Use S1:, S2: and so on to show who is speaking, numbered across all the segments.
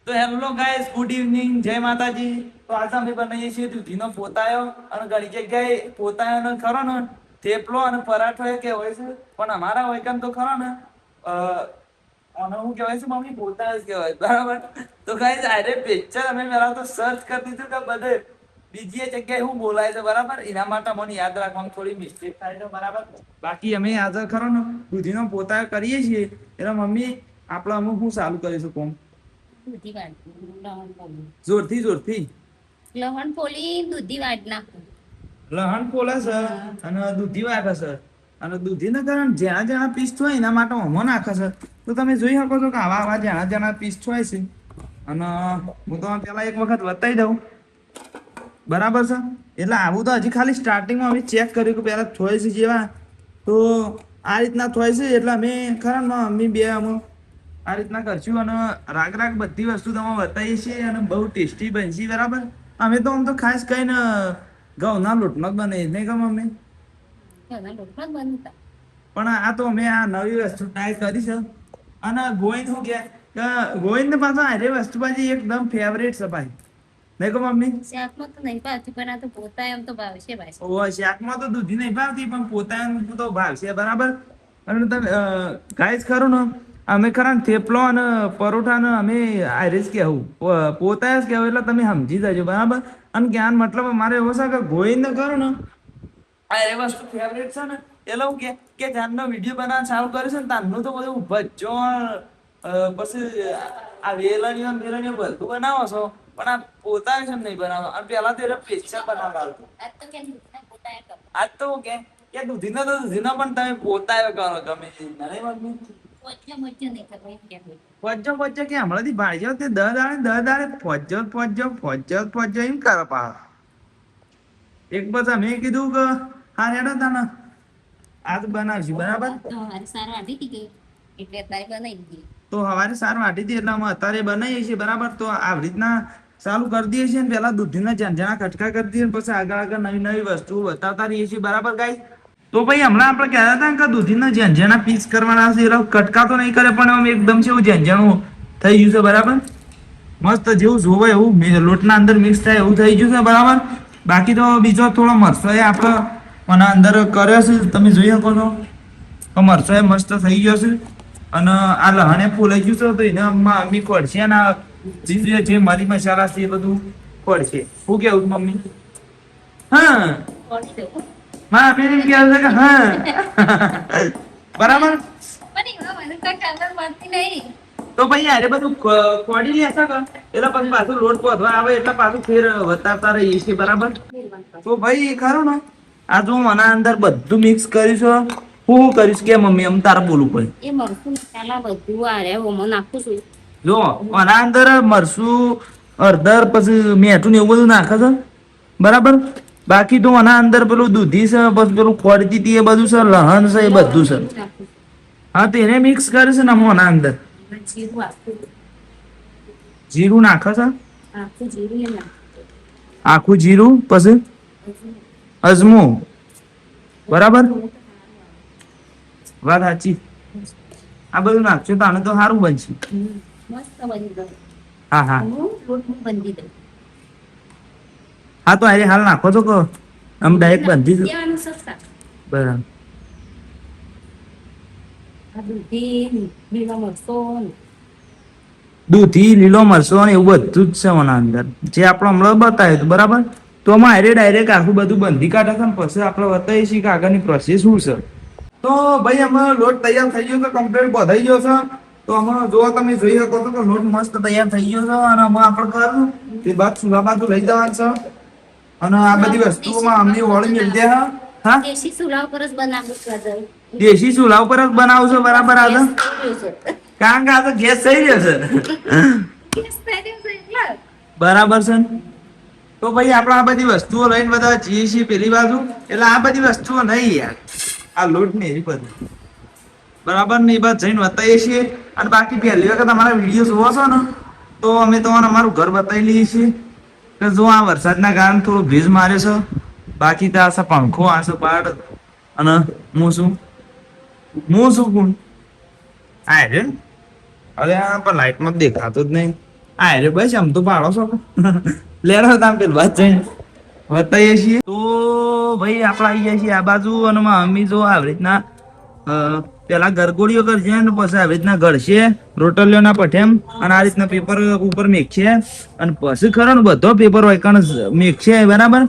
S1: તો hello guys, good evening, જય માતાજી. તો આજે અમે બનાવીએ છીએ દૂધીનો પોતાયો. અને ઘણી જગ્યાએ પોતાયાનો ખરો ને થેપલો અને પરાઠો એ કે હોય છે, પણ અમારા હોય કેમ તો ખરો ને અને હું કહેવાય છે મમ્મી પોતાયો જ કહેવાય, બરાબર. તો ગાઈસ આરે પિક્ચર અમે પહેલા તો સર્ચ કરી દીધું કે બધે બીજી જગ્યાએ હું બોલાય છે, બરાબર. એના માટે મને યાદ રાખવામાં થોડી મિસ્ટેક થાય છે, બરાબર. બાકી અમે આજે ખરો ને દૂધીનો પોતાયો કરીએ છીએ એટલે મમ્મી આપણે અમુક હું ચાલુ કરીશું કોમ
S2: દૂધી વાટ લહણ પોલી
S1: જોરથી જોરથી.
S2: લહણ પોલી દૂધી વાટ નાખું.
S1: લહણ પોલે છે અને દૂધી વાગે છે. અને દૂધીને કારણ જ્યાં જ્યાં પીસ હોય એના માટે અમો નાખે છે. તો તમે જોઈ શકો છો કે આવા આવા જ્યાં જ્યાં પીસ હોય છે. અને હું તો પેલા એક વખત બતાવી દઉં, બરાબર છે. એટલે આવું તો હજી ખાલી સ્ટાર્ટિંગમાં અમે ચેક કર્યું કે પહેલા થોય છે જેવા, તો આ રીતના થોય છે. એટલે અમે ખરા મમ્મી બે અમે આ રીતના કરશું અને રાગ રાગ બધી વસ્તુ તમે બતાવીએ છીએ અને બહુ ટેસ્ટી બનશે, બરાબર. અમે તો આમ તો ખાસ કહીને ઘઉંના લોટમાં જ બનાવીએ નહીં કે મમ્મી.
S2: ઘણા લોકો જ બનતા.
S1: પણ આ તો અમે આ નવી વસ્તુ ટ્રાય કરી છે. અને ગોવિંદ શું કે ગોવિંદ પાછો આ વસ્તુ પાછી એકદમ ફેવરેટ છે ભાઈ, નહીં કહો મમ્મી.
S2: શાકમાં તો નહીં ભાવતી, પણ આ તો પોતા એમ તો ભાવશે ભાઈ.
S1: ઓ શાકમાં તો દૂધી નહીં ભાવતી પણ પોતાનું તો ભાવશે, બરાબર. અને તમે ગાઈસ ખરું ને અમે ખરા ને થેપલો અને પરોઠા ને અમે આયરેજ કહેવું પોતા જ કહેવું, એટલે તમે સમજી જજો, બરાબર. અને જ્ઞાન મતલબ મારે એવો છે કે ગોવિંદ ખરું ને આ એ વસ્તુ ફેવરેટ છે ને, એટલે હું કે જાનનો વિડીયો બનાવવાનું ચાલુ કર્યું છે ને તારનું તો બધું ભજ્જોણ પછી આ વેલણીઓ વેલણીઓ બધું બનાવો છો, પણ આ પોતા છે નહીં બનાવો. અને પેલા તો એટલે સ્પેશિયલ બનાવતા હતું.
S2: આજ તો કેમ દૂધના પોતા કરો.
S1: આજ તો કે દૂધીનો તો દૂધીનો પણ તમે પોતાયો કરો ગમે તે રીતના, નહીં મમ્મી.
S2: પોચો મોચો નહીં કરો એમ કેમ.
S1: ફોજો ફોજો કે હમણાંથી ભાઈઓ તે દહ દાડે ફોજો એમ કરો પા. એક બસ અમે કીધું કે હા હેડો તાને આજ બનાવશું, બરાબર.
S2: તો મારી સારું આટી હતી કે એટલે તારી બનાવી દીધી.
S1: તો સવારે સારું વાટી હતી એટલે અમે અત્યારે બનાવીએ છીએ, બરાબર. તો આવી રીતના ચાલુ કરી દઈએ છીએ ને પેલા દૂધીના ઝાંઝાના કટકા કરી દઈએ, પછી આગળ આગળ નવી નવી વસ્તુઓ બતાવતા રહીએ છીએ, બરાબર ગાઈસ. તો ભાઈ હમણાં આપણે કહેતા હતા કે દૂધીના ઝાંઝાના પીસ કરવાના છે, એટલે કટકા તો નહીં કરે પણ આમ એકદમ છે એવું ઝાંઝાનું થઈ ગયું છે, બરાબર. મસ્ત જેવું જોવે એવું લોટના અંદર મિક્સ થાય એવું થઈ ગયું છે, બરાબર. બાકી તો બીજો થોડો મરચો એ આપણે મને અંદર કર્યો છે, તમે જોઈ શકો છો તો મરચો એ મસ્ત થઈ ગયો છે. અને આ લહણે ફૂલાઈ ગયું છે, તો એને મમ્મી ખોડશે ને જે મરી મસાલા છે એ બધું ખોડશે. શું કેવું મમ્મી? હા માં પેલી કહે છે કે હા બરાબર.
S2: પણ એમાં મને તો ખબર પડતી નહીં.
S1: તો ભાઈ યાર એ બધું ખોડી લેશે કે એટલે પછી પાછું લોટ પોધવા આવે એટલે પાછું ફેર વતાવતા રહીએ છીએ, બરાબર. તો ભાઈ ખરું ને આ જો મને અંદર બધું મિક્સ કરીશું. હું કરીશ કે મમ્મી એમ તારે બોલવું પડે.
S2: એ મરચું મસાલા બધું આ રે હું નાખું છું.
S1: જો આના અંદર મરચું હળદર પછી મીઠું ને એવું બધું નાખે છે, બરાબર. બાકી તો આના અંદર પેલું દૂધી છે, પછી પેલું ખોડતી હતી એ બધું છે, લહણ છે એ બધું છે.
S2: નાખું.
S1: હા તો એને મિક્સ કરે છે ને આના અંદર
S2: જીરું આખું.
S1: જીરું નાખે છે,
S2: આખું જીરું એ નાખું.
S1: આખું જીરું પછી અજમો, બરાબર. વાત સાચી. આ બધું નાખજો તો આને તો સારું બનશે.
S2: મસ્ત બની ગયું.
S1: હા હા
S2: હું લોટ બંધી દઉં.
S1: હા તો અરે હાલ નાખો તો કહો આમ ડાયરેક્ટ બાંધી દો,
S2: દેવાનું સસ્તા.
S1: બરાબર.
S2: આ દૂધી લીલો મરચો
S1: દૂધી લીલો મરચો ને એવું બધું જ છે આના અંદર જે આપણે હમણાં બતાવ્યું હતું, બરાબર. તો આમાં અરે ડાયરેક્ટ આખું બધું બંધી કાઢે છે ને પછી આપણે બતાવીએ છીએ કે આગળની પ્રોસેસ શું છે. તો ભાઈ અમે લોટ તૈયાર થઈ ગયો છે, કમ્પ્લીટ બધાઈ ગયો છે. તો અમે જો તમે જોઈ શકો છો કે લોટ મસ્ત તૈયાર થઈ ગયો છે. અને અમે આપણે કરવું તે બાદ સુલા બાજુ લઈ જવાનું છે. અને આ બધી વસ્તુઓમાં અમને વળી મિલ દે. હા
S2: દેશી ચૂલા ઉપર જ બનાવું છું.
S1: દેશી ચૂલા ઉપર જ બનાવશો, બરાબર. આજે કારણ કે આ તો ગેસ થઈ જશે, બરાબર છે. તો ભાઈ આપણે આ બધી વસ્તુઓ લઈને બધા જઈએ છીએ પેલી બાજુ, એટલે આ બધી વસ્તુઓ નહીં યાર, આ લોટ ને એવી બધી, બરાબર. ને એ બાદ જઈને બતાવીએ છીએ. અને બાકી પહેલી વખત અમારા વિડીયો જોવો છો ને તો અમે તમારે અમારું ઘર બતાવી લઈએ છીએ કે જો આ વરસાદના કારણે થોડું ભેજ મારે છે, બાકી તો આ પંખો આ છે પાડ. અને હું શું કોણ આ રે હવે આ પણ લાઈટમાં દેખાતો જ નહીં. આ રે બસ આમ તો પાડો છો લેડો તામ પેલ વાત જઈને બતાવીએ છીએ તો ભાઈ આપણે આવી જાય છીએ આ બાજુ અને મમ્મી જો આવી રીતના પેલા ગરગોળીઓ કરશે ને પછી આવી રીતના ઘડશે રોટલીઓના પઠેમ અને આ રીતના પેપર ઉપર મેકશે અને પછી ખરો ને બધો પેપર હોય કારણ મેકશે બરાબર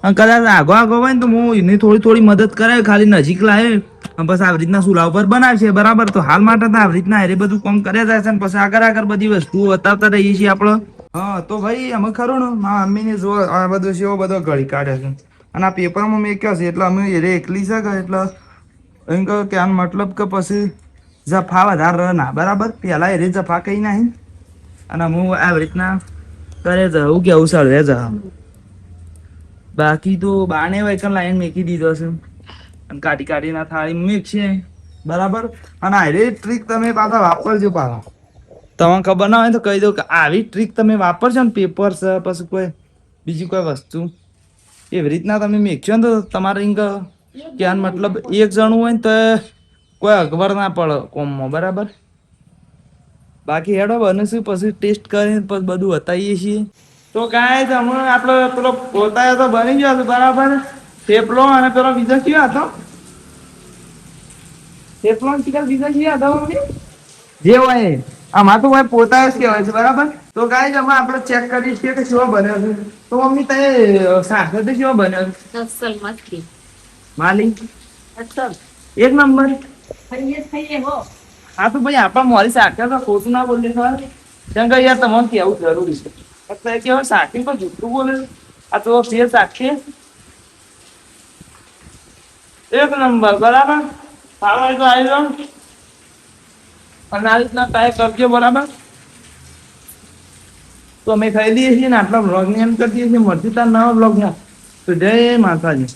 S1: અને કદાચ આગો હોય ને તો હું એની થોડી મદદ કરે ખાલી નજીક લાવે અને પછી આવી રીતના ચૂલા ઉપર બનાવશે બરાબર તો હાલ માટે તો આવી રીતના એ બધું કામ કર્યા જાય છે ને પછી આગળ બધી વસ્તુઓ બતાવતા રહીએ છીએ આપણે હા તો ભાઈ અમે ખરું ને મારા મમ્મીને જો આ બધો છે એવો બધો ઘડી કાઢે છે અને આ પેપરમાં મેં કહ્યું છે એટલે અમે એ એકલી છે કે એટલે એમ કહ્યું કે આનો મતલબ કે પછી જફા વધારે ના બરાબર પહેલાં એ જફા કહી નહીં અને હું આવી રીતના કરે છે હું કેવું સળવે છે બાકી તો બાને વાયકન લાઈન મેકી દીધો છે અને કાઢીના થાળી મેક છે બરાબર અને આ ટ્રીક તમે પાછા વાપરજો પાછા તમને ખબર ના હોય તો કહી દઉં કે આવી ટ્રીક તમે વાપરશો ને પેપર છે પછી કોઈ બીજી કોઈ વસ્તુ એવી રીતના તમે મેકશો ને તો તમારે ઇંક કે આનો મતલબ એક જણું હોય ને તો કોઈ અગવડ ના પડે કોમમાં બરાબર બાકી હેડો બનીશું પછી ટેસ્ટ કરીને પછી બધું બતાવીએ છીએ તો કાંઈ તમે આપણો પેલો પોતા તો બની ગયો હતો બરાબર થેપલો અને પેલો બીજો કયો હતો થેપલો ચિકન બીજો કયો હતો મમ્મી જે હોય આમાં તો ભાઈ પોતા જ કહેવાય છે બરાબર તો કાંઈ અમે આપણે ચેક કરીએ છીએ કે કેવો બન્યો છે તો મમ્મી તમે સાથે તો કેવો બન્યો છે
S2: અસલ મસ્તી
S1: માલી
S2: અસલ
S1: એક નંબર
S2: ખાઈએ હો
S1: હા તો ભાઈ આપણા મોરી સાખ્યા તો ખોટું ના બોલે ખબર કેમ કે યાર તમારે કહેવું જરૂરી છે એટલે કેવું સાખી પણ જૂઠું બોલે આ તો ફેર સાખીએ એક નંબર બરાબર સારો તો આવી જાઓ અને આ રીતના ટ્રાય કરજો બરાબર તો અમે ખાઈ લઈએ છીએ ને આટલા બ્લોગની એમ કરી દઈએ છીએ મળતી તાર નવા બ્લોગમાં તો જય માતાજી